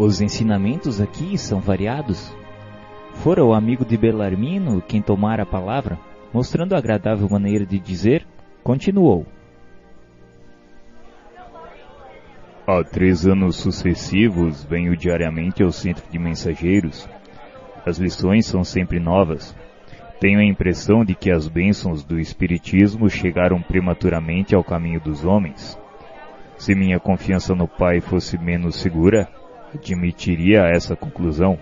Os ensinamentos aqui são variados. Fora o amigo de Belarmino quem tomara a palavra, mostrando agradável maneira de dizer, continuou. Há 3 anos sucessivos venho diariamente ao centro de mensageiros. As lições são sempre novas. Tenho a impressão de que as bênçãos do Espiritismo chegaram prematuramente ao caminho dos homens. Se minha confiança no Pai fosse menos segura, admitiria essa conclusão.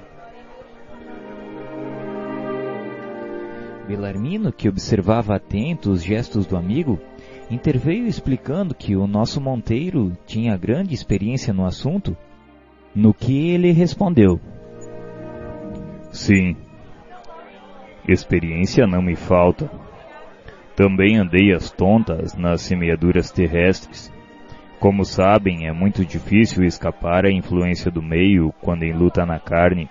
Belarmino, que observava atento os gestos do amigo, interveio explicando que o nosso monteiro tinha grande experiência no assunto, no que ele respondeu. Sim, experiência não me falta. Também andei às tontas nas semeaduras terrestres. Como sabem, é muito difícil escapar à influência do meio quando em luta na carne.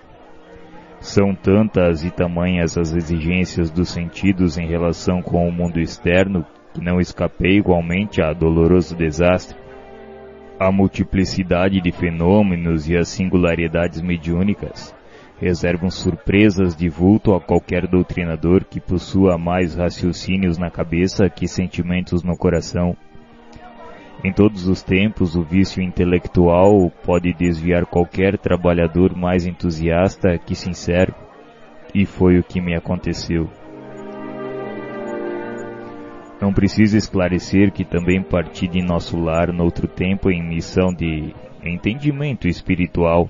São tantas e tamanhas as exigências dos sentidos em relação com o mundo externo que não escapei igualmente a doloroso desastre. A multiplicidade de fenômenos e as singularidades mediúnicas reservam surpresas de vulto a qualquer doutrinador que possua mais raciocínios na cabeça que sentimentos no coração. Em todos os tempos, o vício intelectual pode desviar qualquer trabalhador mais entusiasta que sincero, e foi o que me aconteceu. Não preciso esclarecer que também parti de nosso lar noutro tempo em missão de entendimento espiritual.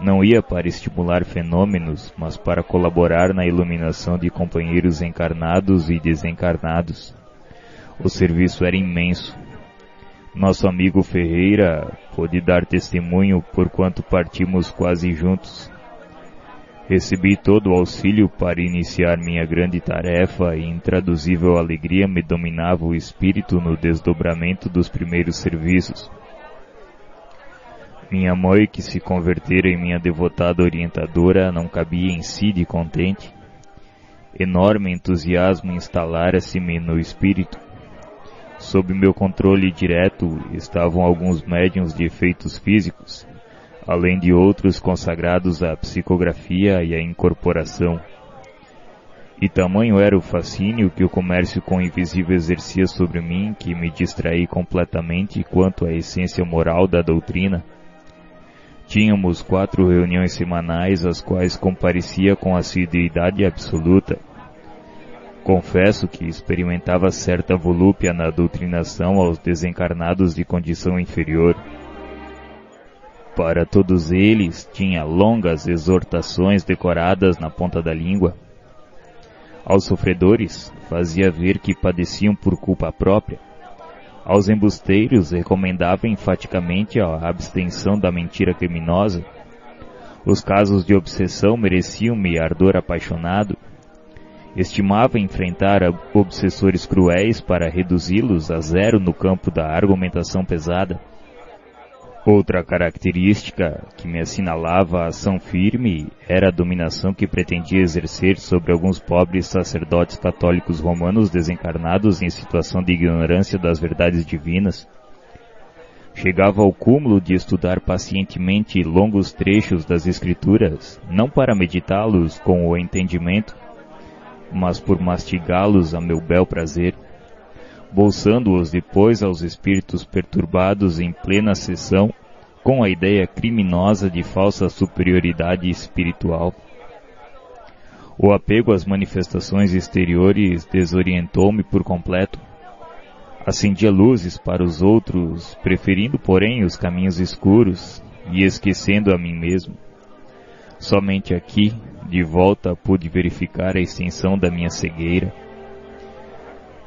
Não ia para estimular fenômenos, mas para colaborar na iluminação de companheiros encarnados e desencarnados. O serviço era imenso. Nosso amigo Ferreira pôde dar testemunho porquanto partimos quase juntos. Recebi todo o auxílio para iniciar minha grande tarefa e intraduzível alegria me dominava o espírito no desdobramento dos primeiros serviços. Minha mãe, que se convertera em minha devotada orientadora, não cabia em si de contente. Enorme entusiasmo instalara-se-me no espírito. Sob meu controle direto estavam alguns médiuns de efeitos físicos, além de outros consagrados à psicografia e à incorporação. E tamanho era o fascínio que o comércio com o invisível exercia sobre mim que me distraí completamente quanto à essência moral da doutrina. Tínhamos 4 reuniões semanais, às quais comparecia com assiduidade absoluta. Confesso que experimentava certa volúpia na doutrinação aos desencarnados de condição inferior. Para todos eles, tinha longas exortações decoradas na ponta da língua. Aos sofredores, fazia ver que padeciam por culpa própria. Aos embusteiros, recomendava enfaticamente a abstenção da mentira criminosa. Os casos de obsessão mereciam-me ardor apaixonado. Estimava enfrentar obsessores cruéis para reduzi-los a zero no campo da argumentação pesada. Outra característica que me assinalava a ação firme era a dominação que pretendia exercer sobre alguns pobres sacerdotes católicos romanos desencarnados em situação de ignorância das verdades divinas. Chegava ao cúmulo de estudar pacientemente longos trechos das Escrituras, não para meditá-los com o entendimento, mas por mastigá-los a meu bel prazer, bolsando-os depois aos espíritos perturbados em plena sessão, com a ideia criminosa de falsa superioridade espiritual. O apego às manifestações exteriores desorientou-me por completo. Acendia luzes para os outros, preferindo, porém, os caminhos escuros e esquecendo a mim mesmo. Somente aqui, de volta, pude verificar a extensão da minha cegueira.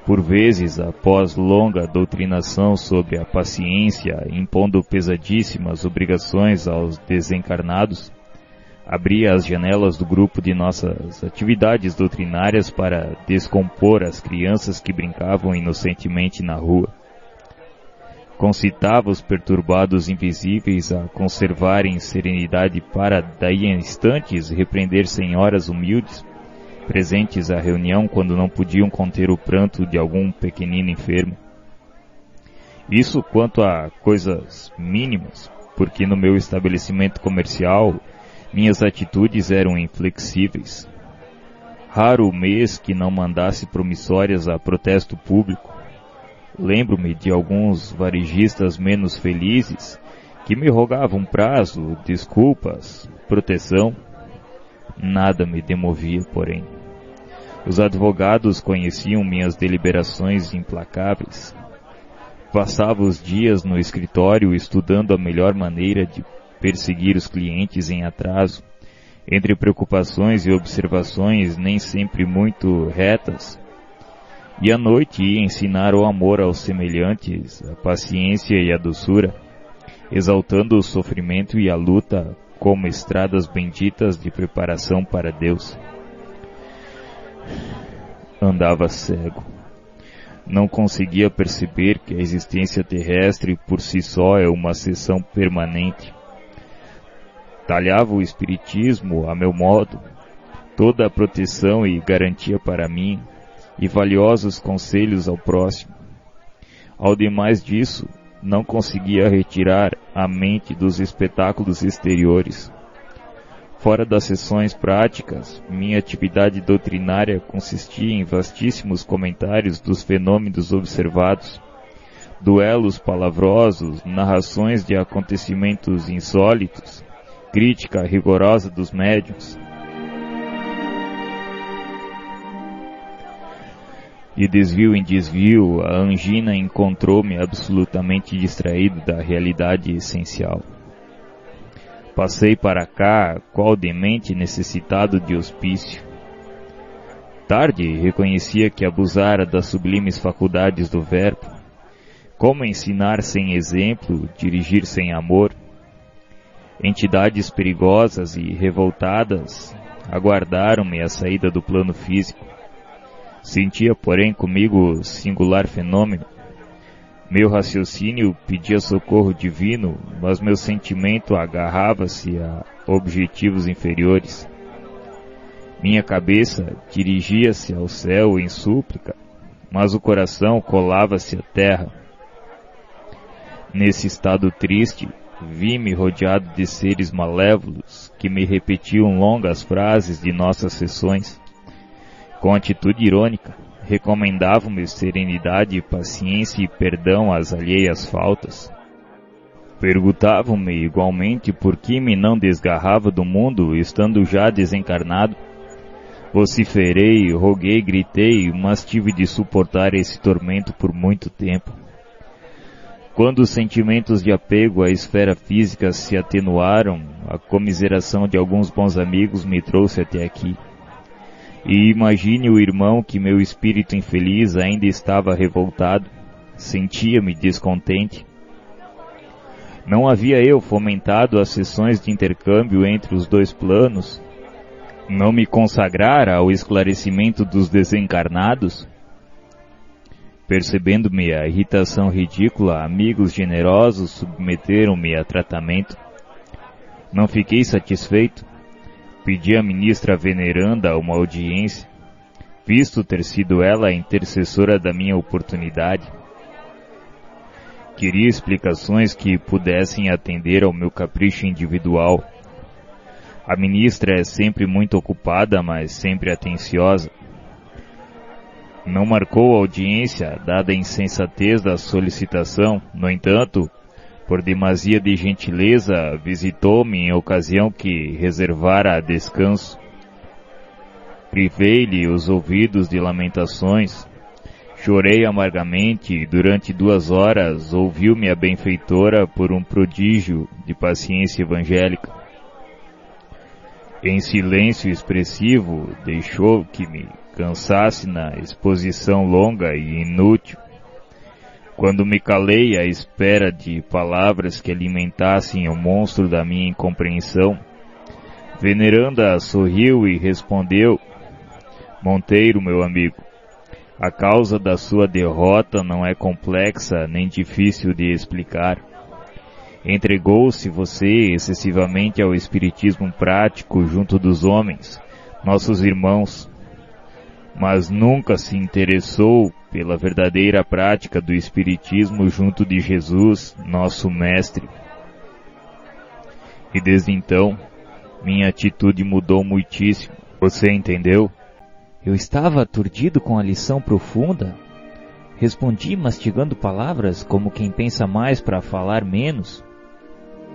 Por vezes, após longa doutrinação sobre a paciência, impondo pesadíssimas obrigações aos desencarnados, abria as janelas do grupo de nossas atividades doutrinárias para descompor as crianças que brincavam inocentemente na rua. Concitava os perturbados invisíveis a conservarem serenidade para, daí a instantes, repreender senhoras humildes, presentes à reunião quando não podiam conter o pranto de algum pequenino enfermo. Isso quanto a coisas mínimas. porque no meu estabelecimento comercial minhas atitudes eram inflexíveis. Raro o mês que não mandasse promissórias a protesto público. Lembro-me de alguns varejistas menos felizes que me rogavam prazo, desculpas, proteção. Nada me demovia, porém. Os advogados conheciam minhas deliberações implacáveis. Passava os dias no escritório estudando a melhor maneira de perseguir os clientes em atraso, entre preocupações e observações nem sempre muito retas. E à noite ia ensinar o amor aos semelhantes, a paciência e a doçura, exaltando o sofrimento e a luta como estradas benditas de preparação para Deus. Andava cego. Não conseguia perceber que a existência terrestre por si só é uma seção permanente. Talhava o espiritismo a meu modo, toda a proteção e garantia para mim, e valiosos conselhos ao próximo. Ao demais disso, não conseguia retirar a mente dos espetáculos exteriores. Fora das sessões práticas, minha atividade doutrinária consistia em vastíssimos comentários dos fenômenos observados, duelos palavrosos, narrações de acontecimentos insólitos, crítica rigorosa dos médiuns. De desvio em desvio, a angina encontrou-me absolutamente distraído da realidade essencial. Passei para cá, qual demente necessitado de hospício. Tarde reconhecia que abusara das sublimes faculdades do verbo. Como ensinar sem exemplo, dirigir sem amor? Entidades perigosas e revoltadas aguardaram-me a saída do plano físico. Sentia, porém, comigo singular fenômeno. Meu raciocínio pedia socorro divino, mas meu sentimento agarrava-se a objetivos inferiores. Minha cabeça dirigia-se ao céu em súplica, mas o coração colava-se à terra. Nesse estado triste, vi-me rodeado de seres malévolos que me repetiam longas frases de nossas sessões. Com atitude irônica, recomendavam-me serenidade, paciência e perdão às alheias faltas. Perguntavam-me igualmente por que me não desgarrava do mundo, estando já desencarnado. Vociferei, roguei, gritei, mas tive de suportar esse tormento por muito tempo. Quando os sentimentos de apego à esfera física se atenuaram, a comiseração de alguns bons amigos me trouxe até aqui. E imagine o irmão que meu espírito infeliz ainda estava revoltado, sentia-me descontente. Não havia eu fomentado as sessões de intercâmbio entre os dois planos? Não me consagrara ao esclarecimento dos desencarnados? Percebendo-me a irritação ridícula, amigos generosos submeteram-me a tratamento. Não fiquei satisfeito. Pedi à ministra veneranda uma audiência, visto ter sido ela a intercessora da minha oportunidade. Queria explicações que pudessem atender ao meu capricho individual. A ministra é sempre muito ocupada, mas sempre atenciosa. Não marcou a audiência, dada a insensatez da solicitação. No entanto, por demasia de gentileza, visitou-me em ocasião que reservara a descanso. Privei-lhe os ouvidos de lamentações. Chorei amargamente e durante 2 horas ouviu-me a benfeitora por um prodígio de paciência evangélica. Em silêncio expressivo, deixou que me cansasse na exposição longa e inútil. Quando me calei à espera de palavras que alimentassem o monstro da minha incompreensão, veneranda sorriu e respondeu: Monteiro, meu amigo, a causa da sua derrota não é complexa nem difícil de explicar. Entregou-se você excessivamente ao espiritismo prático junto dos homens, nossos irmãos, mas nunca se interessou pela verdadeira prática do espiritismo junto de Jesus, nosso mestre. E desde então, minha atitude mudou muitíssimo. Você entendeu? Eu estava aturdido com a lição profunda. Respondi mastigando palavras como quem pensa mais para falar menos.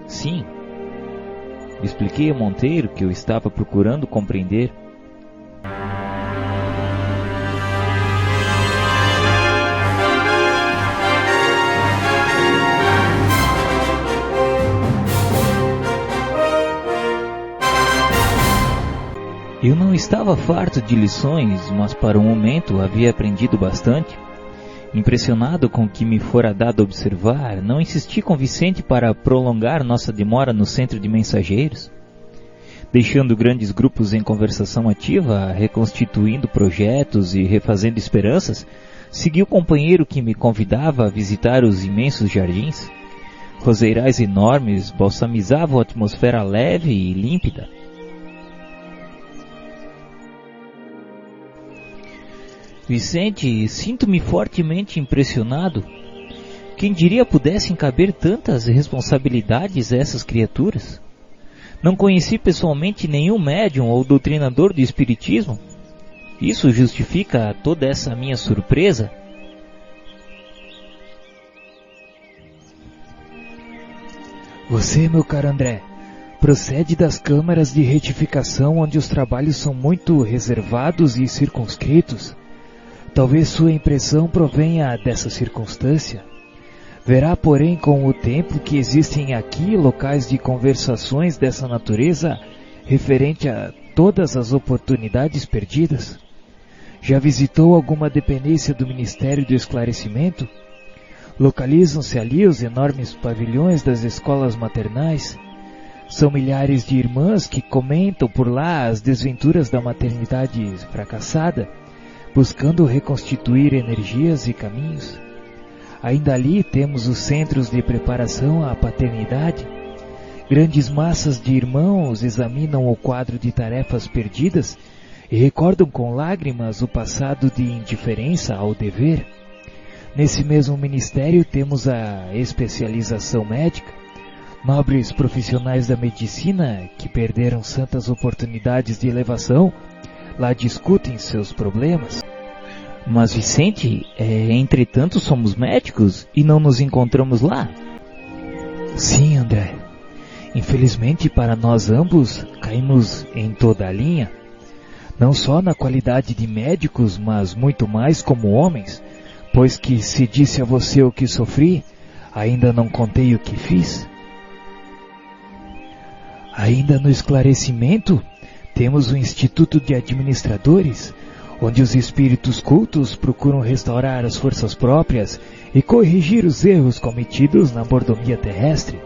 Sim. Expliquei a Monteiro que eu estava procurando compreender. Eu não estava farto de lições, mas para o momento havia aprendido bastante. Impressionado com o que me fora dado observar, não insisti com Vicente para prolongar nossa demora no centro de mensageiros. Deixando grandes grupos em conversação ativa, reconstituindo projetos e refazendo esperanças, segui o companheiro que me convidava a visitar os imensos jardins. Roseirais enormes balsamizavam a atmosfera leve e límpida. Vicente, sinto-me fortemente impressionado. Quem diria pudessem caber tantas responsabilidades a essas criaturas? Não conheci pessoalmente nenhum médium ou doutrinador do espiritismo. Isso justifica toda essa minha surpresa? Você, meu caro André, procede das câmaras de retificação onde os trabalhos são muito reservados e circunscritos. Talvez sua impressão provenha dessa circunstância. Verá, porém, com o tempo que existem aqui locais de conversações dessa natureza referente a todas as oportunidades perdidas. Já visitou alguma dependência do Ministério do Esclarecimento? Localizam-se ali os enormes pavilhões das escolas maternais. São milhares de irmãs que comentam por lá as desventuras da maternidade fracassada, buscando reconstituir energias e caminhos. Ainda ali temos os centros de preparação à paternidade. Grandes massas de irmãos examinam o quadro de tarefas perdidas e recordam com lágrimas o passado de indiferença ao dever. Nesse mesmo ministério temos a especialização médica. Nobres profissionais da medicina que perderam santas oportunidades de elevação lá discutem seus problemas. Mas Vicente, entretanto somos médicos e não nos encontramos lá. Sim, André. Infelizmente para nós ambos caímos em toda a linha. Não só na qualidade de médicos, mas muito mais como homens, pois que se disse a você o que sofri, ainda não contei o que fiz. Ainda no esclarecimento, temos o Instituto de Administradores, onde os espíritos cultos procuram restaurar as forças próprias e corrigir os erros cometidos na mordomia terrestre.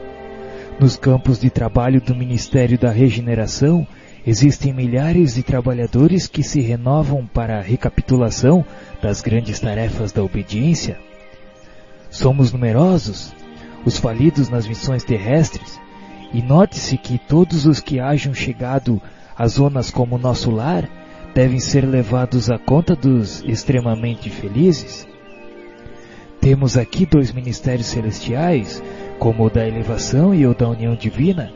Nos campos de trabalho do Ministério da Regeneração, existem milhares de trabalhadores que se renovam para a recapitulação das grandes tarefas da obediência. Somos numerosos, os falidos nas missões terrestres, e note-se que todos os que hajam chegado a zonas como nosso lar devem ser levados à conta dos extremamente felizes. Temos aqui 2 ministérios celestiais, como o da elevação e o da união divina,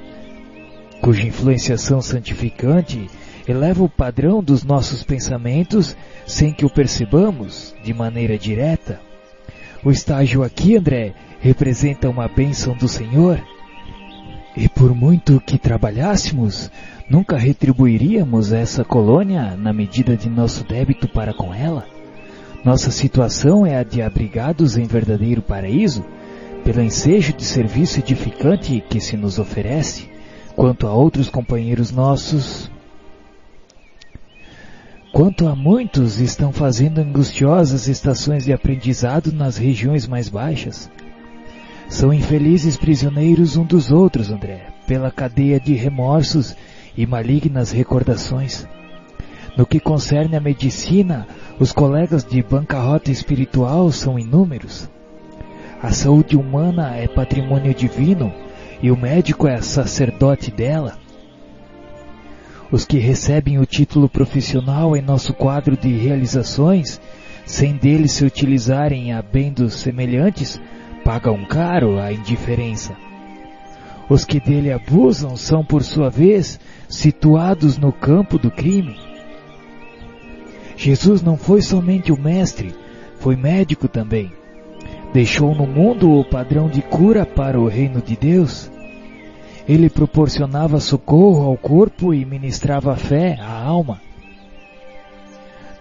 cuja influenciação santificante eleva o padrão dos nossos pensamentos sem que o percebamos de maneira direta. O estágio aqui, André, representa uma bênção do Senhor, e por muito que trabalhássemos, nunca retribuiríamos essa colônia na medida de nosso débito para com ela. Nossa situação é a de abrigados em verdadeiro paraíso, pelo ensejo de serviço edificante que se nos oferece. Quanto a outros companheiros nossos, quanto a muitos estão fazendo angustiosas estações de aprendizado nas regiões mais baixas. São infelizes prisioneiros um dos outros, André, pela cadeia de remorsos e malignas recordações. No que concerne à medicina, os colegas de bancarrota espiritual são inúmeros. A saúde humana é patrimônio divino e o médico é sacerdote dela. Os que recebem o título profissional em nosso quadro de realizações, sem dele se utilizarem a bem dos semelhantes, pagam caro a indiferença. Os que dele abusam são, por sua vez, situados no campo do crime. Jesus não foi somente o mestre, foi médico também. Deixou no mundo o padrão de cura para o reino de Deus. Ele proporcionava socorro ao corpo e ministrava fé à alma.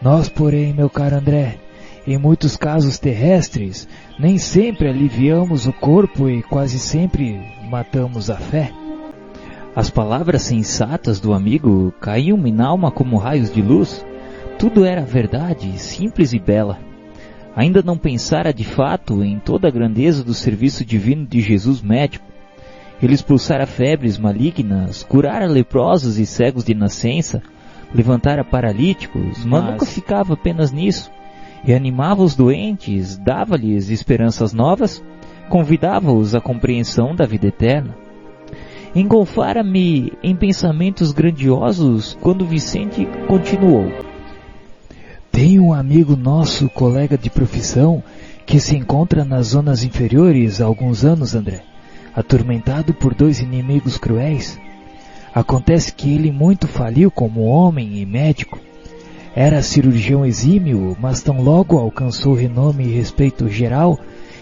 Nós, porém, meu caro André, em muitos casos terrestres, nem sempre aliviamos o corpo e quase sempre matamos a fé. As palavras sensatas do amigo caíam-me na alma como raios de luz. Tudo era verdade, simples e bela. Ainda não pensara de fato em toda a grandeza do serviço divino de Jesus médico. Ele expulsara febres malignas, curara leprosos e cegos de nascença, levantara paralíticos, mas nunca ficava apenas nisso. Reanimava os doentes, dava-lhes esperanças novas, convidava-os à compreensão da vida eterna. Engolfara-me em pensamentos grandiosos quando Vicente continuou. Tem um amigo nosso, colega de profissão, que se encontra nas zonas inferiores há alguns anos, André, atormentado por 2 inimigos cruéis. Acontece que ele muito faliu como homem e médico. Era cirurgião exímio, mas tão logo alcançou renome e respeito geral,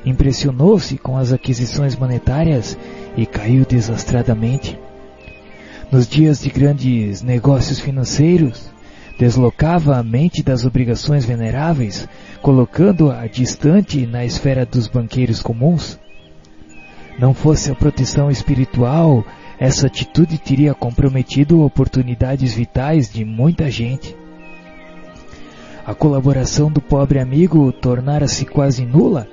impressionou-se com as aquisições monetárias e caiu desastradamente. Nos dias de grandes negócios financeiros, deslocava a mente das obrigações veneráveis, colocando-a distante na esfera dos banqueiros comuns. Não fosse a proteção espiritual, essa atitude teria comprometido oportunidades vitais de muita gente. A colaboração do pobre amigo tornara-se quase nula,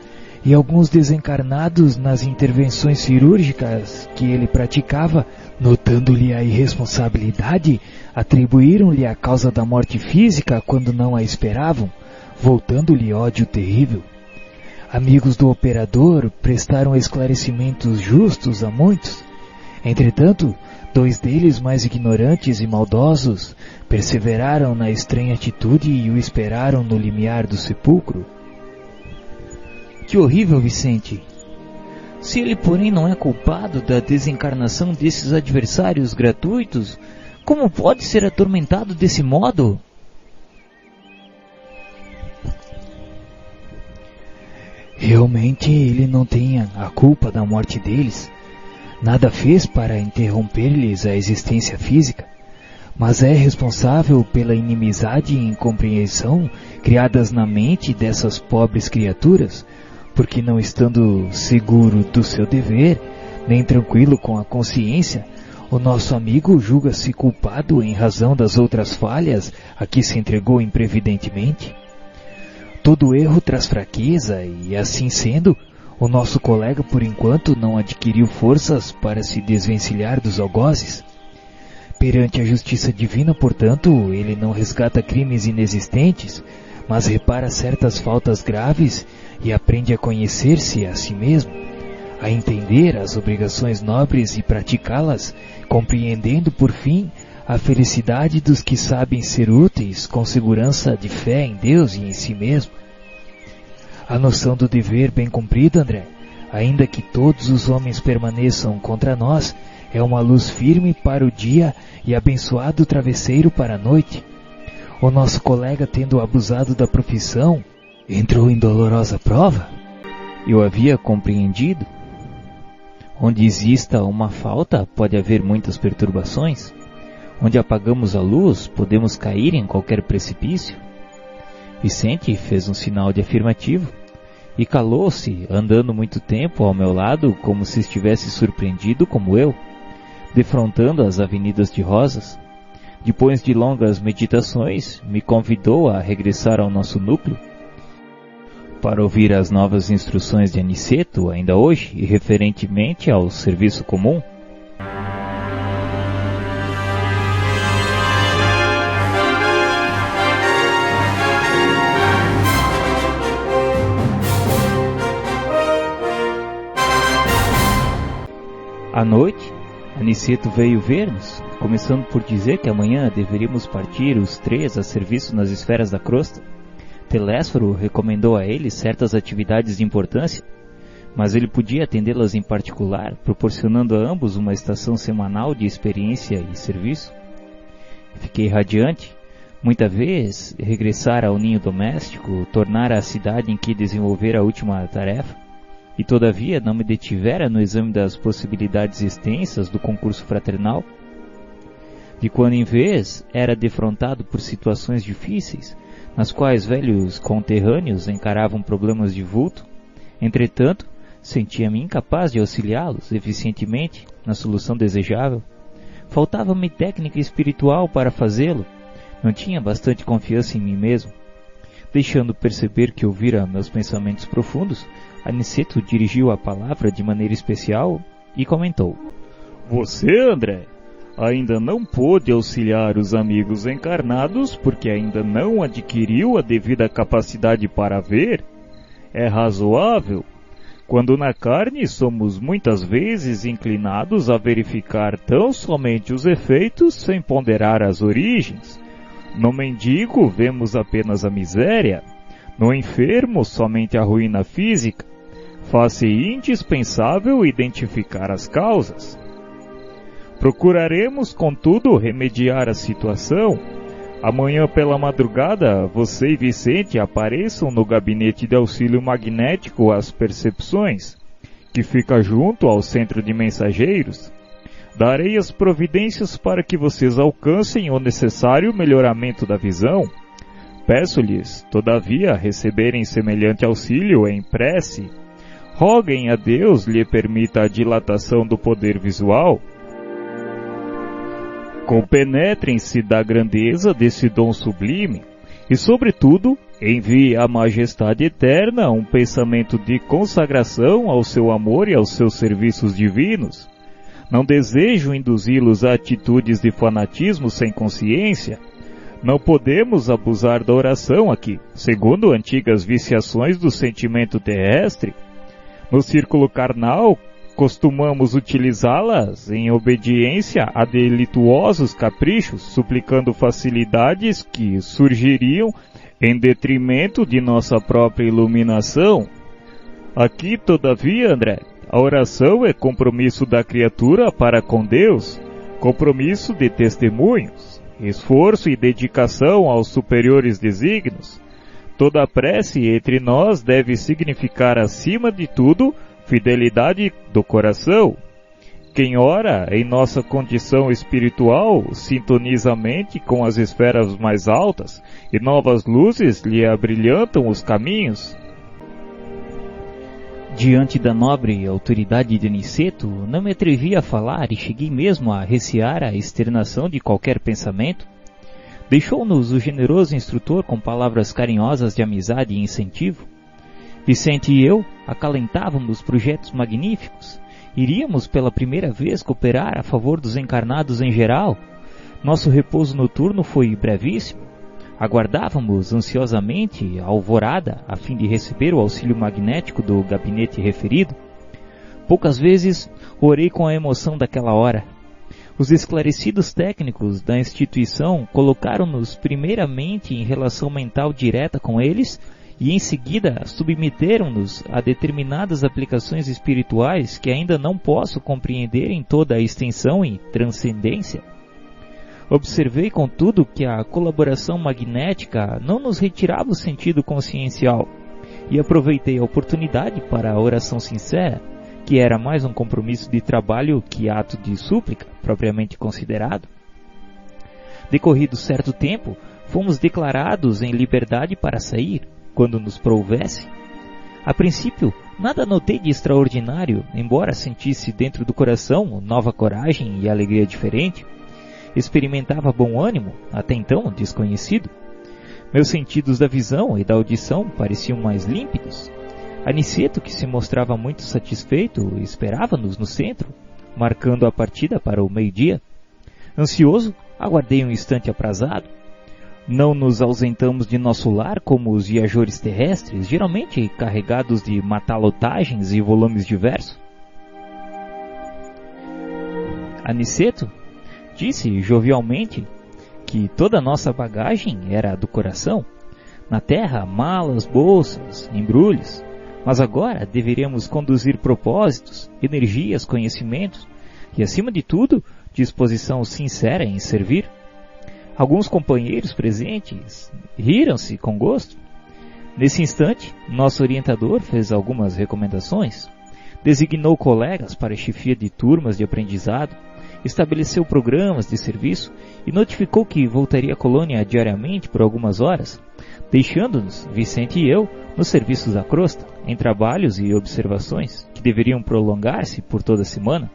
e alguns desencarnados nas intervenções cirúrgicas que ele praticava, notando-lhe a irresponsabilidade, atribuíram-lhe a causa da morte física quando não a esperavam, voltando-lhe ódio terrível. Amigos do operador prestaram esclarecimentos justos a muitos. Entretanto, 2 deles, mais ignorantes e maldosos, perseveraram na estranha atitude e o esperaram no limiar do sepulcro. Que horrível, Vicente! Se ele, porém, não é culpado da desencarnação desses adversários gratuitos, como pode ser atormentado desse modo? Realmente ele não tem a culpa da morte deles. Nada fez para interromper-lhes a existência física, mas é responsável pela inimizade e incompreensão criadas na mente dessas pobres criaturas, porque não estando seguro do seu dever, nem tranquilo com a consciência, o nosso amigo julga-se culpado em razão das outras falhas a que se entregou imprevidentemente. Todo erro traz fraqueza e, assim sendo, o nosso colega por enquanto não adquiriu forças para se desvencilhar dos algozes. Perante a justiça divina, portanto, ele não resgata crimes inexistentes, mas repara certas faltas graves e aprende a conhecer-se a si mesmo, a entender as obrigações nobres e praticá-las, compreendendo, por fim, a felicidade dos que sabem ser úteis com segurança de fé em Deus e em si mesmo. A noção do dever bem cumprido, André, ainda que todos os homens permaneçam contra nós, é uma luz firme para o dia e abençoado travesseiro para a noite. O nosso colega, tendo abusado da profissão, entrou em dolorosa prova. Eu havia compreendido. Onde exista uma falta, pode haver muitas perturbações. Onde apagamos a luz, podemos cair em qualquer precipício. Vicente fez um sinal de afirmativo e calou-se, andando muito tempo ao meu lado, como se estivesse surpreendido como eu, defrontando as avenidas de rosas. Depois de longas meditações, me convidou a regressar ao nosso núcleo para ouvir as novas instruções de Aniceto, ainda hoje, e referentemente ao serviço comum. À noite, Aniceto veio ver-nos, começando por dizer que amanhã deveríamos partir os 3 a serviço nas esferas da crosta. Telésforo recomendou a ele certas atividades de importância, mas ele podia atendê-las em particular, proporcionando a ambos uma estação semanal de experiência e serviço. Fiquei radiante. Muita vez, regressar ao ninho doméstico, tornar a cidade em que desenvolver a última tarefa, e todavia não me detivera no exame das possibilidades extensas do concurso fraternal. De quando em vez, era defrontado por situações difíceis, nas quais velhos conterrâneos encaravam problemas de vulto. Entretanto, sentia-me incapaz de auxiliá-los eficientemente na solução desejável. Faltava-me técnica espiritual para fazê-lo. Não tinha bastante confiança em mim mesmo. Deixando perceber que ouvira meus pensamentos profundos, Aniceto dirigiu a palavra de maneira especial e comentou: Você, André, ainda não pôde auxiliar os amigos encarnados porque ainda não adquiriu a devida capacidade para ver? É razoável. Quando na carne somos muitas vezes inclinados a verificar tão somente os efeitos sem ponderar as origens. No mendigo vemos apenas a miséria, no enfermo somente a ruína física. Faz-se indispensável identificar as causas. Procuraremos, contudo, remediar a situação. Amanhã pela madrugada, você e Vicente apareçam no gabinete de auxílio magnético às percepções, que fica junto ao centro de mensageiros. Darei as providências para que vocês alcancem o necessário melhoramento da visão. Peço-lhes, todavia, receberem semelhante auxílio em prece. Roguem a Deus lhe permita a dilatação do poder visual. Compenetrem-se da grandeza desse dom sublime e, sobretudo, envie à Majestade Eterna um pensamento de consagração ao seu amor e aos seus serviços divinos. Não desejo induzi-los a atitudes de fanatismo sem consciência. Não podemos abusar da oração aqui, segundo antigas viciações do sentimento terrestre. No círculo carnal, costumamos utilizá-las em obediência a delituosos caprichos, suplicando facilidades que surgiriam em detrimento de nossa própria iluminação. Aqui, todavia, André, a oração é compromisso da criatura para com Deus, compromisso de testemunhos, esforço e dedicação aos superiores desígnios. Toda prece entre nós deve significar, acima de tudo, fidelidade do coração. Quem ora em nossa condição espiritual sintoniza a mente com as esferas mais altas e novas luzes lhe abrilhantam os caminhos. Diante da nobre autoridade de Aniceto, não me atrevi a falar e cheguei mesmo a recear a externação de qualquer pensamento. Deixou-nos o generoso instrutor com palavras carinhosas de amizade e incentivo. Vicente e eu acalentávamos projetos magníficos. Iríamos pela primeira vez cooperar a favor dos encarnados em geral. Nosso repouso noturno foi brevíssimo. Aguardávamos ansiosamente a alvorada a fim de receber o auxílio magnético do gabinete referido. Poucas vezes orei com a emoção daquela hora. Os esclarecidos técnicos da instituição colocaram-nos primeiramente em relação mental direta com eles e em seguida submeteram-nos a determinadas aplicações espirituais que ainda não posso compreender em toda a extensão e transcendência. Observei, contudo, que a colaboração magnética não nos retirava o sentido consciencial e aproveitei a oportunidade para a oração sincera, que era mais um compromisso de trabalho que ato de súplica, propriamente considerado. Decorrido certo tempo, fomos declarados em liberdade para sair, quando nos prouvesse. A princípio, nada notei de extraordinário, embora sentisse dentro do coração nova coragem e alegria diferente. Experimentava bom ânimo, até então desconhecido. Meus sentidos da visão e da audição pareciam mais límpidos. Aniceto, que se mostrava muito satisfeito, esperava-nos no centro, marcando a partida para o meio-dia. Ansioso, aguardei um instante aprazado. Não nos ausentamos de nosso lar como os viajores terrestres, geralmente carregados de matalotagens e volumes diversos. Aniceto disse jovialmente que toda a nossa bagagem era do coração. Na terra, malas, bolsas, embrulhos. Mas agora deveríamos conduzir propósitos, energias, conhecimentos e, acima de tudo, disposição sincera em servir. Alguns companheiros presentes riram-se com gosto. Nesse instante, nosso orientador fez algumas recomendações, designou colegas para a chefia de turmas de aprendizado, estabeleceu programas de serviço e notificou que voltaria à colônia diariamente por algumas horas, deixando-nos, Vicente e eu, nos serviços da crosta, em trabalhos e observações que deveriam prolongar-se por toda a semana.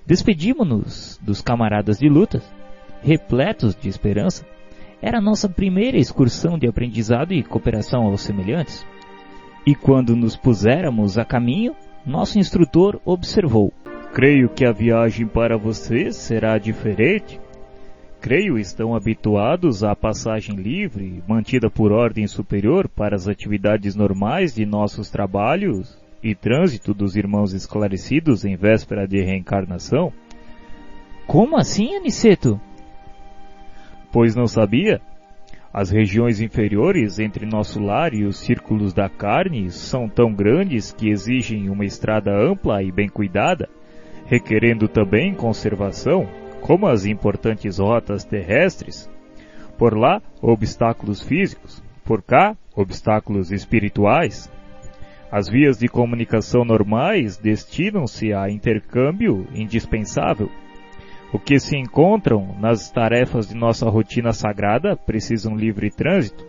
Despedimos-nos dos camaradas de luta, repletos de esperança. Era a nossa primeira excursão de aprendizado e cooperação aos semelhantes. E quando nos puséramos a caminho, nosso instrutor observou: Creio que a viagem para vocês será diferente. Creio estão habituados à passagem livre, mantida por ordem superior para as atividades normais de nossos trabalhos e trânsito dos irmãos esclarecidos em véspera de reencarnação. Como assim, Aniceto? Pois não sabia? As regiões inferiores entre nosso lar e os círculos da carne são tão grandes que exigem uma estrada ampla e bem cuidada, requerendo também conservação, como as importantes rotas terrestres. Por lá, obstáculos físicos, por cá, obstáculos espirituais. As vias de comunicação normais destinam-se a intercâmbio indispensável. O que se encontram nas tarefas de nossa rotina sagrada precisam livre trânsito,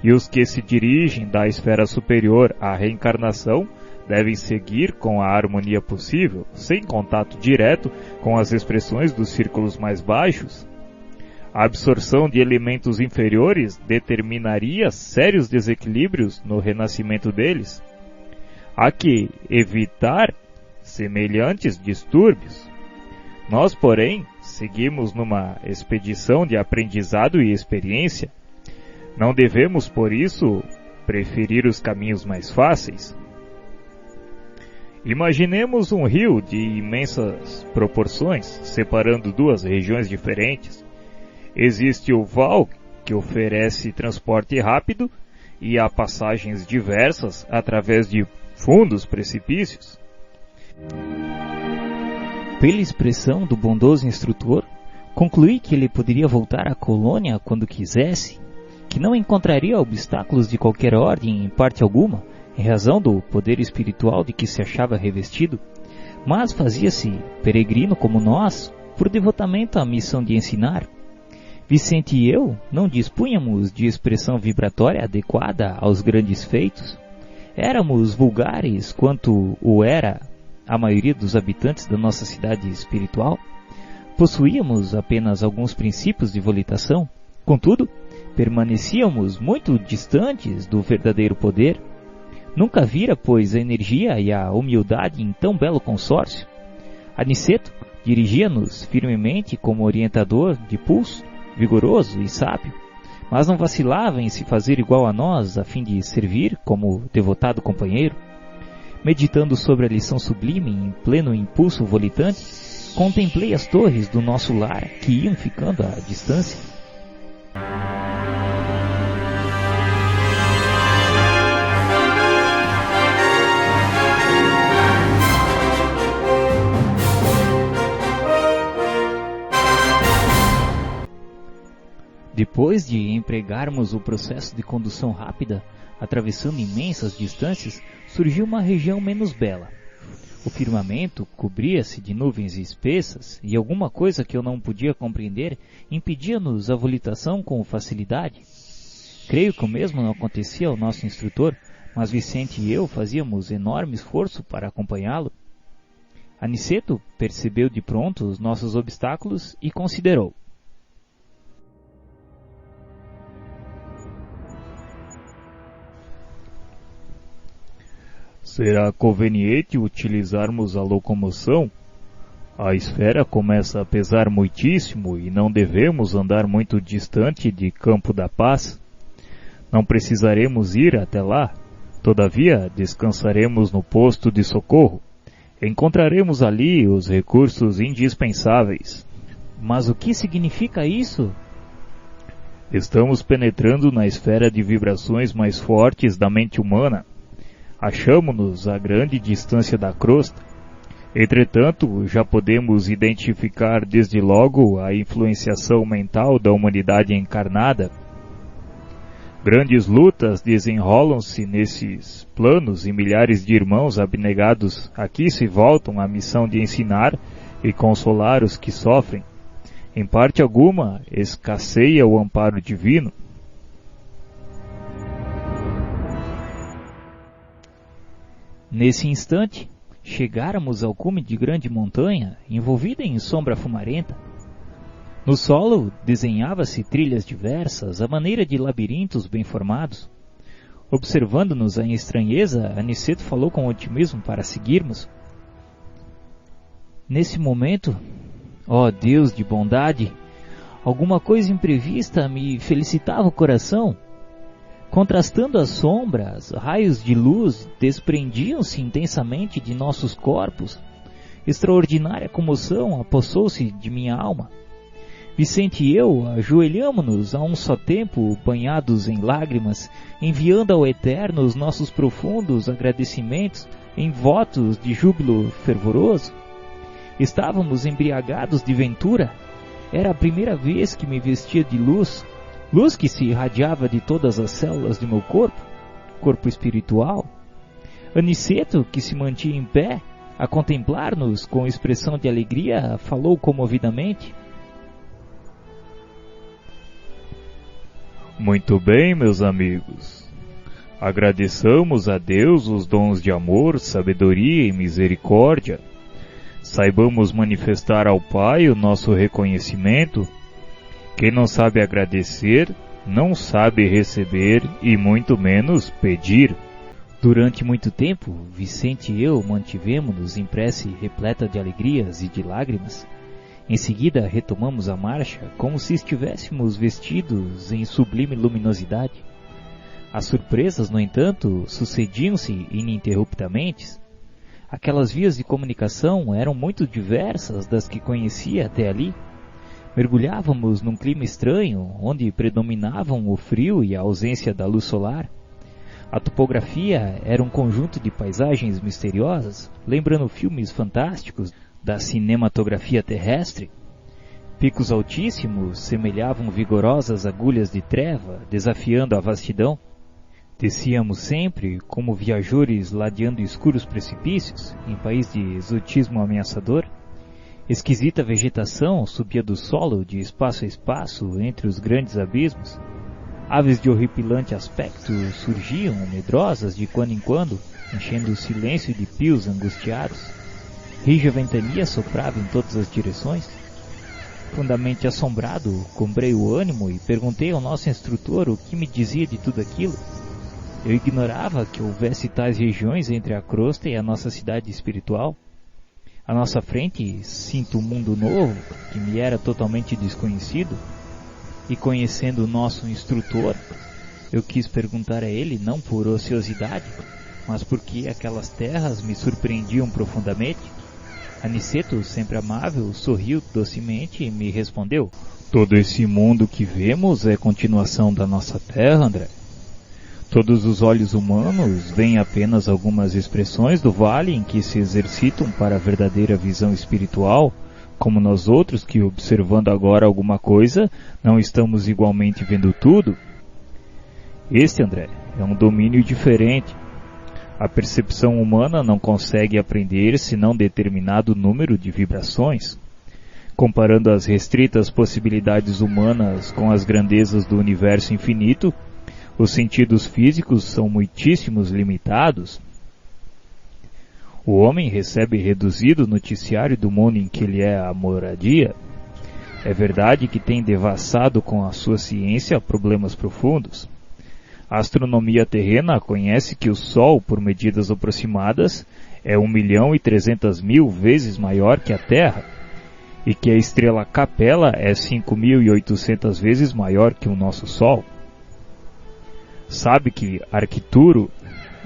e os que se dirigem da esfera superior à reencarnação devem seguir com a harmonia possível, sem contato direto com as expressões dos círculos mais baixos. A absorção de elementos inferiores determinaria sérios desequilíbrios no renascimento deles. Há que evitar semelhantes distúrbios. Nós, porém, seguimos numa expedição de aprendizado e experiência. Não devemos, por isso, preferir os caminhos mais fáceis. Imaginemos um rio de imensas proporções, separando duas regiões diferentes. Existe o val, que oferece transporte rápido, e há passagens diversas através de fundos precipícios. Pela expressão do bondoso instrutor, concluí que ele poderia voltar à colônia quando quisesse, que não encontraria obstáculos de qualquer ordem em parte alguma, em razão do poder espiritual de que se achava revestido, mas fazia-se peregrino como nós, por devotamento à missão de ensinar. Vicente e eu não dispunhamos de expressão vibratória adequada aos grandes feitos. Éramos vulgares quanto o era a maioria dos habitantes da nossa cidade espiritual. Possuíamos apenas alguns princípios de volitação, contudo, permanecíamos muito distantes do verdadeiro poder. Nunca vira, pois, a energia e a humildade em tão belo consórcio. Aniceto dirigia-nos firmemente como orientador de pulso, vigoroso e sábio, mas não vacilava em se fazer igual a nós a fim de servir como devotado companheiro. Meditando sobre a lição sublime em pleno impulso volitante, contemplei as torres do nosso lar que iam ficando à distância. Depois de empregarmos o processo de condução rápida, atravessando imensas distâncias, surgiu uma região menos bela. O firmamento cobria-se de nuvens espessas e alguma coisa que eu não podia compreender impedia-nos a volitação com facilidade. Creio que o mesmo não acontecia ao nosso instrutor, mas Vicente e eu fazíamos enorme esforço para acompanhá-lo. Aniceto percebeu de pronto os nossos obstáculos e considerou: será conveniente utilizarmos a locomoção? A esfera começa a pesar muitíssimo e não devemos andar muito distante de Campo da Paz. Não precisaremos ir até lá. Todavia, descansaremos no posto de socorro. Encontraremos ali os recursos indispensáveis. Mas o que significa isso? Estamos penetrando na esfera de vibrações mais fortes da mente humana. Achamo-nos a grande distância da crosta. Entretanto, já podemos identificar desde logo a influenciação mental da humanidade encarnada. Grandes lutas desenrolam-se nesses planos e milhares de irmãos abnegados aqui se voltam à missão de ensinar e consolar os que sofrem. Em parte alguma, escasseia o amparo divino. Nesse instante, chegáramos ao cume de grande montanha, envolvida em sombra fumarenta. No solo, desenhava-se trilhas diversas, à maneira de labirintos bem formados. Observando-nos a estranheza, Aniceto falou com otimismo para seguirmos. Nesse momento, ó Deus de bondade, alguma coisa imprevista me felicitava o coração. Contrastando as sombras, raios de luz desprendiam-se intensamente de nossos corpos. Extraordinária comoção apossou-se de minha alma. Vicente e eu ajoelhamo-nos a um só tempo, banhados em lágrimas, enviando ao Eterno os nossos profundos agradecimentos em votos de júbilo fervoroso. Estávamos embriagados de ventura. Era a primeira vez que me vestia de luz, luz que se irradiava de todas as células de meu corpo espiritual. Aniceto, que se mantinha em pé, a contemplar-nos com expressão de alegria, falou comovidamente. Muito bem, meus amigos. Agradeçamos a Deus os dons de amor, sabedoria e misericórdia. Saibamos manifestar ao Pai o nosso reconhecimento. Quem não sabe agradecer, não sabe receber e muito menos pedir. Durante muito tempo, Vicente e eu mantivemos-nos em prece repleta de alegrias e de lágrimas. Em seguida, retomamos a marcha como se estivéssemos vestidos em sublime luminosidade. As surpresas, no entanto, sucediam-se ininterruptamente. Aquelas vias de comunicação eram muito diversas das que conhecia até ali. Mergulhávamos num clima estranho, onde predominavam o frio e a ausência da luz solar. A topografia era um conjunto de paisagens misteriosas, lembrando filmes fantásticos da cinematografia terrestre. Picos altíssimos semelhavam vigorosas agulhas de treva, desafiando a vastidão. Descíamos sempre, como viajores ladeando escuros precipícios, em país de exotismo ameaçador. Esquisita vegetação subia do solo de espaço a espaço entre os grandes abismos. Aves de horripilante aspecto surgiam medrosas de quando em quando, enchendo o silêncio de pios angustiados. Rija ventania soprava em todas as direções. Profundamente assombrado, comprei o ânimo e perguntei ao nosso instrutor o que me dizia de tudo aquilo. Eu ignorava que houvesse tais regiões entre a crosta e a nossa cidade espiritual. À nossa frente, sinto um mundo novo, que me era totalmente desconhecido, e conhecendo o nosso instrutor, eu quis perguntar a ele não por ociosidade, mas porque aquelas terras me surpreendiam profundamente. Aniceto, sempre amável, sorriu docemente e me respondeu: Todo esse mundo que vemos é continuação da nossa terra, André. Todos os olhos humanos veem apenas algumas expressões do vale em que se exercitam para a verdadeira visão espiritual, como nós outros que, observando agora alguma coisa, não estamos igualmente vendo tudo. Este, André, é um domínio diferente. A percepção humana não consegue aprender senão determinado número de vibrações. Comparando as restritas possibilidades humanas com as grandezas do universo infinito, os sentidos físicos são muitíssimos limitados. O homem recebe reduzido o noticiário do mundo em que ele é a moradia. É verdade que tem devassado com a sua ciência problemas profundos. A astronomia terrena conhece que o Sol, por medidas aproximadas, é 1.300.000 vezes maior que a Terra, e que a estrela Capella é 5.800 vezes maior que o nosso Sol. Sabe que Arcturo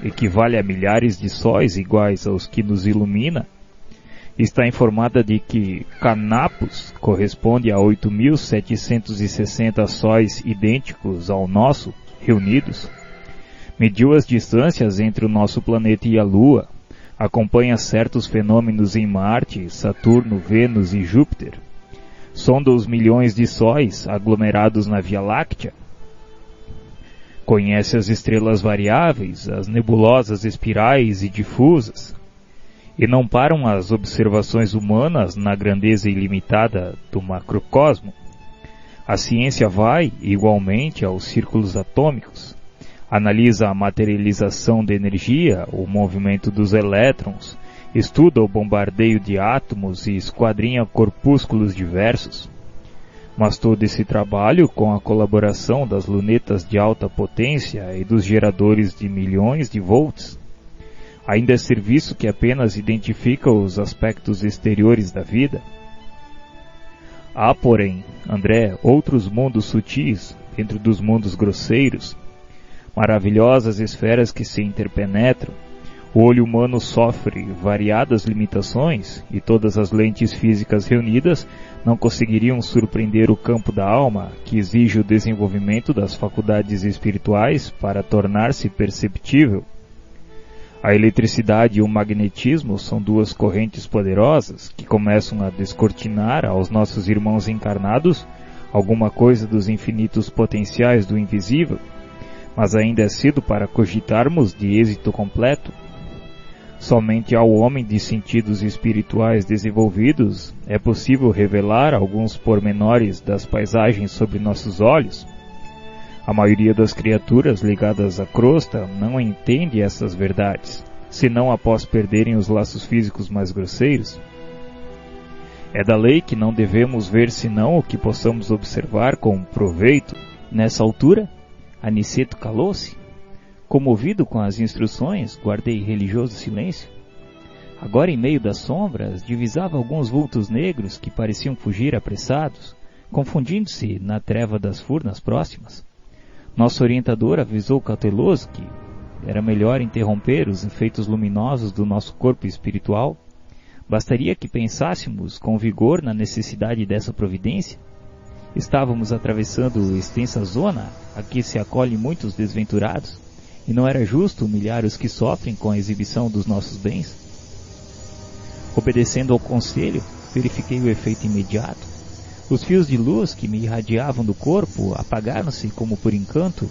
equivale a milhares de sóis iguais aos que nos ilumina. Está informada de que Canopus corresponde a 8.760 sóis idênticos ao nosso, reunidos. Mediu as distâncias entre o nosso planeta e a Lua, acompanha certos fenômenos em Marte, Saturno, Vênus e Júpiter, sonda os milhões de sóis aglomerados na Via Láctea, conhece as estrelas variáveis, as nebulosas espirais e difusas, e não param as observações humanas na grandeza ilimitada do macrocosmo. A ciência vai, igualmente, aos círculos atômicos, analisa a materialização da energia, o movimento dos elétrons, estuda o bombardeio de átomos e esquadrinha corpúsculos diversos. Mas todo esse trabalho, com a colaboração das lunetas de alta potência e dos geradores de milhões de volts, ainda é serviço que apenas identifica os aspectos exteriores da vida. Há, porém, André, outros mundos sutis, dentro dos mundos grosseiros, maravilhosas esferas que se interpenetram. O olho humano sofre variadas limitações e todas as lentes físicas reunidas não conseguiriam surpreender o campo da alma, que exige o desenvolvimento das faculdades espirituais para tornar-se perceptível. A eletricidade e o magnetismo são duas correntes poderosas que começam a descortinar aos nossos irmãos encarnados alguma coisa dos infinitos potenciais do invisível, mas ainda é cedo para cogitarmos de êxito completo. Somente ao homem de sentidos espirituais desenvolvidos é possível revelar alguns pormenores das paisagens sob nossos olhos. A maioria das criaturas ligadas à crosta não entende essas verdades, senão após perderem os laços físicos mais grosseiros. É da lei que não devemos ver senão o que possamos observar com proveito. Nessa altura, Aniceto calou-se. Comovido com as instruções, guardei religioso silêncio. Agora, em meio das sombras, divisava alguns vultos negros que pareciam fugir apressados, confundindo-se na treva das furnas próximas. Nosso orientador avisou cauteloso que era melhor interromper os efeitos luminosos do nosso corpo espiritual. Bastaria que pensássemos com vigor na necessidade dessa providência. Estávamos atravessando extensa zona a que se acolhem muitos desventurados, e não era justo humilhar os que sofrem com a exibição dos nossos bens. Obedecendo ao conselho, verifiquei o efeito imediato. Os fios de luz que me irradiavam do corpo apagaram-se como por encanto,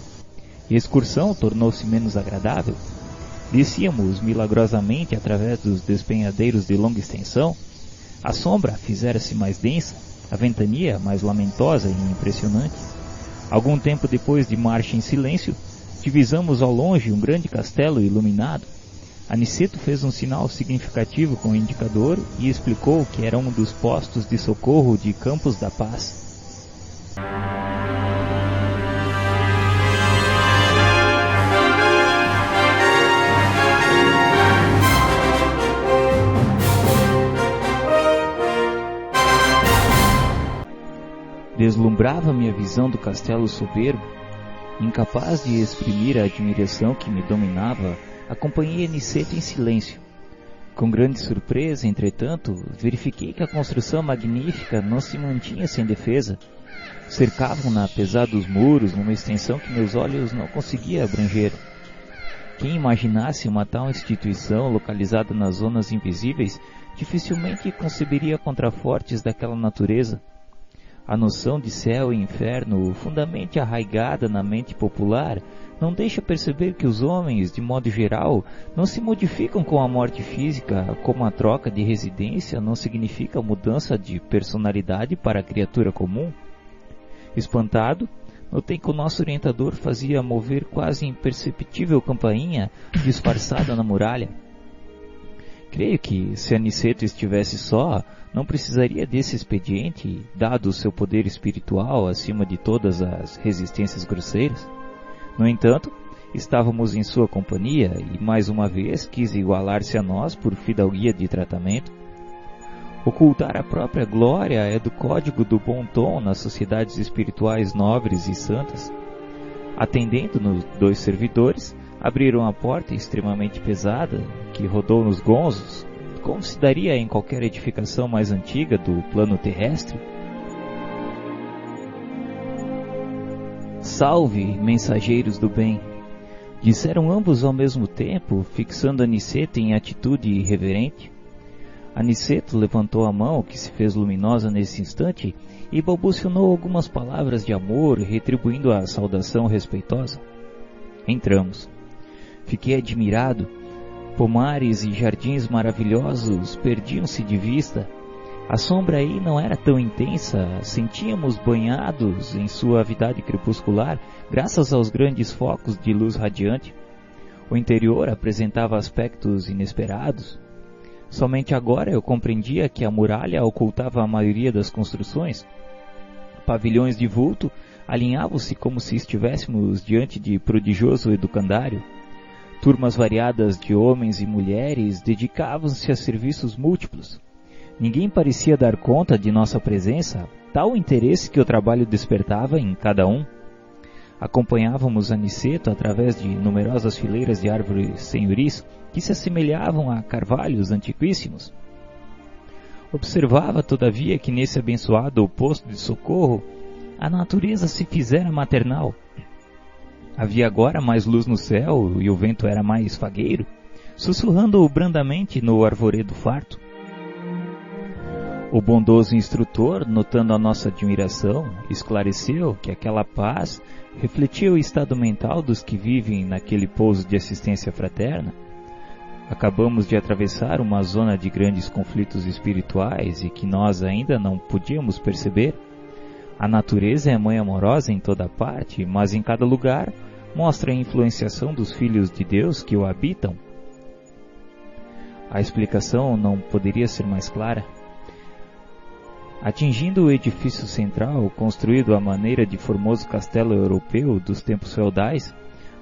e a excursão tornou-se menos agradável. Descíamos milagrosamente através dos despenhadeiros de longa extensão. A sombra fizera-se mais densa, a ventania mais lamentosa e impressionante. Algum tempo depois de marcha em silêncio, divisamos ao longe um grande castelo iluminado. Aniceto fez um sinal significativo com o indicador e explicou que era um dos postos de socorro de Campos da Paz. Deslumbrava-me a visão do castelo soberbo. Incapaz de exprimir a admiração que me dominava, acompanhei Aniceto em silêncio. Com grande surpresa, entretanto, verifiquei que a construção magnífica não se mantinha sem defesa. Cercavam-na apesar dos muros numa extensão que meus olhos não conseguiam abranger. Quem imaginasse uma tal instituição localizada nas zonas invisíveis dificilmente conceberia contrafortes daquela natureza. A noção de céu e inferno, fundamente arraigada na mente popular, não deixa perceber que os homens, de modo geral, não se modificam com a morte física, como a troca de residência não significa mudança de personalidade para a criatura comum. Espantado, notei que o nosso orientador fazia mover quase imperceptível campainha disfarçada na muralha. Creio que, se Aniceto estivesse só, não precisaria desse expediente, dado o seu poder espiritual acima de todas as resistências grosseiras. No entanto, estávamos em sua companhia e, mais uma vez, quis igualar-se a nós por fidalguia de tratamento. Ocultar a própria glória é do código do bom tom nas sociedades espirituais nobres e santas. Atendendo-nos 2 servidores, abriram a porta extremamente pesada, que rodou nos gonzos, como se daria em qualquer edificação mais antiga do plano terrestre. Salve, mensageiros do bem! disseram ambos ao mesmo tempo, fixando Aniceto em atitude irreverente. Aniceto levantou a mão, que se fez luminosa nesse instante, e balbucionou algumas palavras de amor, retribuindo a saudação respeitosa. Entramos. Fiquei admirado. Pomares e jardins maravilhosos perdiam-se de vista. A sombra aí não era tão intensa, sentíamos banhados em suavidade crepuscular, graças aos grandes focos de luz radiante. O interior apresentava aspectos inesperados. Somente agora eu compreendia que a muralha ocultava a maioria das construções. Pavilhões de vulto alinhavam-se como se estivéssemos diante de prodigioso educandário. Turmas variadas de homens e mulheres dedicavam-se a serviços múltiplos. Ninguém parecia dar conta de nossa presença, tal o interesse que o trabalho despertava em cada um. Acompanhávamos Aniceto através de numerosas fileiras de árvores senhoris que se assemelhavam a carvalhos antiquíssimos. Observava, todavia, que nesse abençoado posto de socorro, a natureza se fizera maternal. Havia agora mais luz no céu e o vento era mais fagueiro, sussurrando brandamente no arvoredo farto. O bondoso instrutor, notando a nossa admiração, esclareceu que aquela paz refletia o estado mental dos que vivem naquele pouso de assistência fraterna. Acabamos de atravessar uma zona de grandes conflitos espirituais e que nós ainda não podíamos perceber. A natureza é mãe amorosa em toda parte, mas em cada lugar mostra a influenciação dos filhos de Deus que o habitam. A explicação não poderia ser mais clara. Atingindo o edifício central, construído à maneira de formoso castelo europeu dos tempos feudais,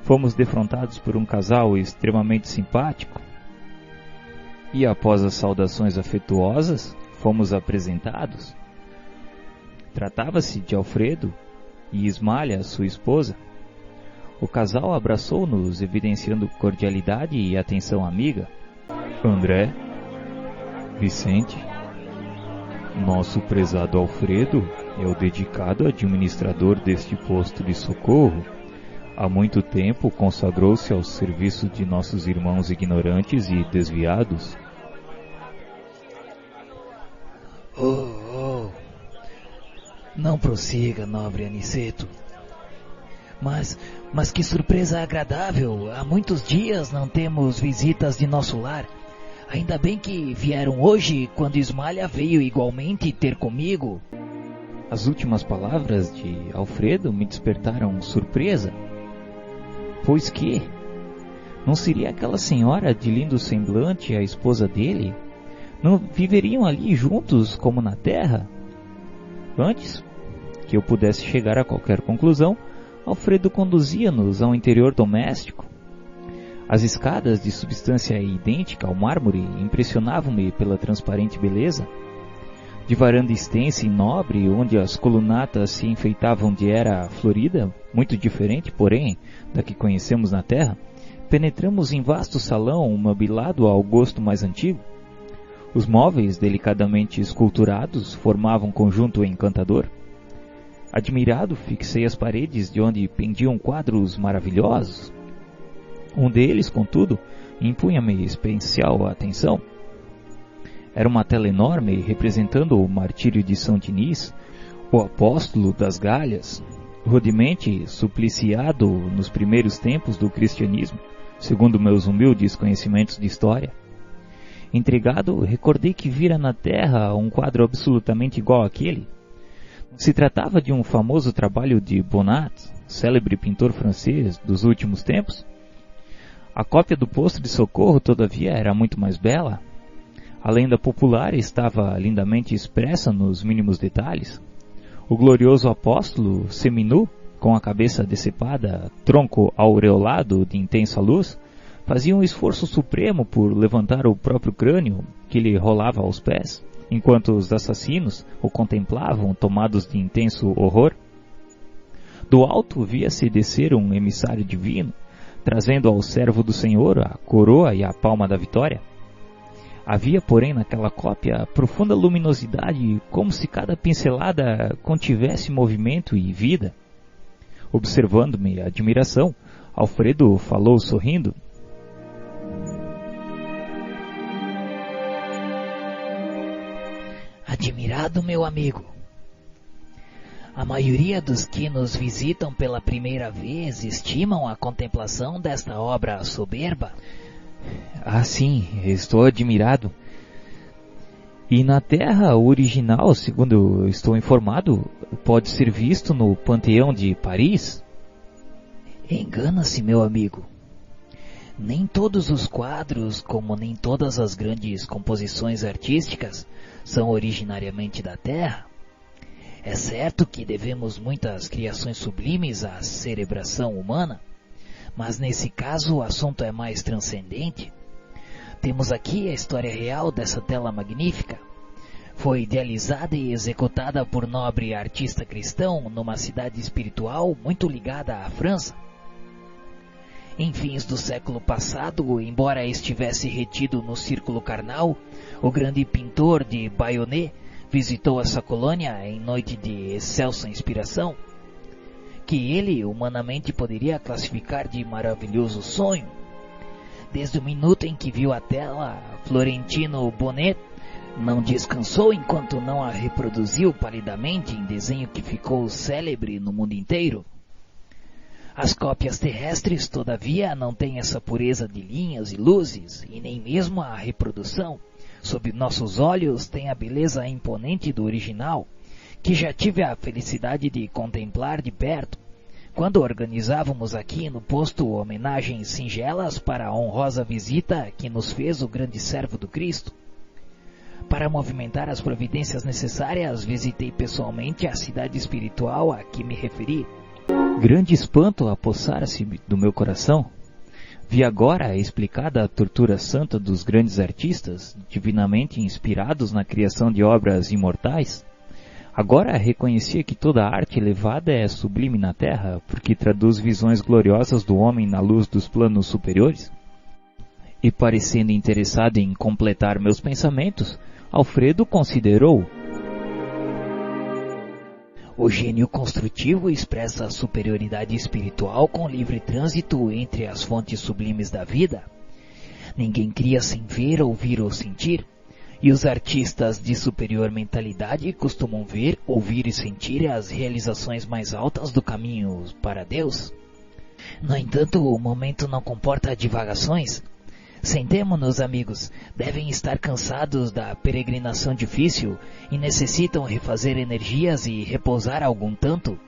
fomos defrontados por um casal extremamente simpático. E após as saudações afetuosas, fomos apresentados. Tratava-se de Alfredo e Ismalha, sua esposa. O casal abraçou-nos, evidenciando cordialidade e atenção amiga. André, Vicente, nosso prezado Alfredo é o dedicado administrador deste posto de socorro. Há muito tempo consagrou-se ao serviço de nossos irmãos ignorantes e desviados. Não prossiga, nobre Aniceto. Mas que surpresa agradável! Há muitos dias não temos visitas de nosso lar. Ainda bem que vieram hoje, quando Ismalha veio igualmente ter comigo. As últimas palavras de Alfredo me despertaram surpresa. Pois que? Não seria aquela senhora de lindo semblante a esposa dele? Não viveriam ali juntos como na terra? Antes que eu pudesse chegar a qualquer conclusão, Alfredo conduzia-nos ao interior doméstico. As escadas de substância idêntica ao mármore impressionavam-me pela transparente beleza. De varanda extensa e nobre, onde as colunatas se enfeitavam de era florida, muito diferente, porém, da que conhecemos na terra, penetramos em vasto salão mobilado ao gosto mais antigo. Os móveis, delicadamente esculturados, formavam um conjunto encantador. Admirado, fixei as paredes de onde pendiam quadros maravilhosos. Um deles, contudo, impunha-me especial atenção. Era uma tela enorme representando o martírio de São Diniz, o apóstolo das Galhas, rudemente supliciado nos primeiros tempos do cristianismo, segundo meus humildes conhecimentos de história. Intrigado, recordei que vira na terra um quadro absolutamente igual àquele. Se tratava de um famoso trabalho de Bonnat, célebre pintor francês dos últimos tempos. A cópia do posto de socorro, todavia, era muito mais bela. A lenda popular estava lindamente expressa nos mínimos detalhes. O glorioso apóstolo, seminu, com a cabeça decepada, tronco aureolado de intensa luz, fazia um esforço supremo por levantar o próprio crânio, que lhe rolava aos pés, enquanto os assassinos o contemplavam, tomados de intenso horror. Do alto via-se descer um emissário divino, trazendo ao servo do Senhor a coroa e a palma da vitória. Havia, porém, naquela cópia profunda luminosidade, como se cada pincelada contivesse movimento e vida. Observando-me a admiração, Alfredo falou sorrindo. Admirado, meu amigo. A maioria dos que nos visitam pela primeira vez estimam a contemplação desta obra soberba. Ah, sim, estou admirado. E na Terra, o original, segundo estou informado, pode ser visto no Panteão de Paris? Engana-se, meu amigo. Nem todos os quadros, como nem todas as grandes composições artísticas, são originariamente da Terra. É certo que devemos muitas criações sublimes à cerebração humana, mas nesse caso o assunto é mais transcendente. Temos aqui a história real dessa tela magnífica. Foi idealizada e executada por nobre artista cristão numa cidade espiritual muito ligada à França. Em fins do século passado, embora estivesse retido no círculo carnal, o grande pintor de Bayonnet visitou essa colônia em noite de excelsa inspiração, que ele humanamente poderia classificar de maravilhoso sonho. Desde o minuto em que viu a tela, Florentino Bonnet não descansou enquanto não a reproduziu palidamente em desenho que ficou célebre no mundo inteiro. As cópias terrestres, todavia, não têm essa pureza de linhas e luzes, e nem mesmo a reprodução, sob nossos olhos, tem a beleza imponente do original, que já tive a felicidade de contemplar de perto, quando organizávamos aqui no posto homenagens singelas para a honrosa visita que nos fez o grande servo do Cristo. Para movimentar as providências necessárias, visitei pessoalmente a cidade espiritual a que me referi. Grande espanto apossara-se do meu coração. Vi agora explicada a tortura santa dos grandes artistas, divinamente inspirados na criação de obras imortais. Agora reconhecia que toda arte elevada é sublime na terra, porque traduz visões gloriosas do homem na luz dos planos superiores. E parecendo interessado em completar meus pensamentos, Alfredo considerou: o gênio construtivo expressa a superioridade espiritual com livre trânsito entre as fontes sublimes da vida. Ninguém cria sem ver, ouvir ou sentir, e os artistas de superior mentalidade costumam ver, ouvir e sentir as realizações mais altas do caminho para Deus. No entanto, o momento não comporta divagações. Sentemo-nos, amigos, devem estar cansados da peregrinação difícil e necessitam refazer energias e repousar algum tanto.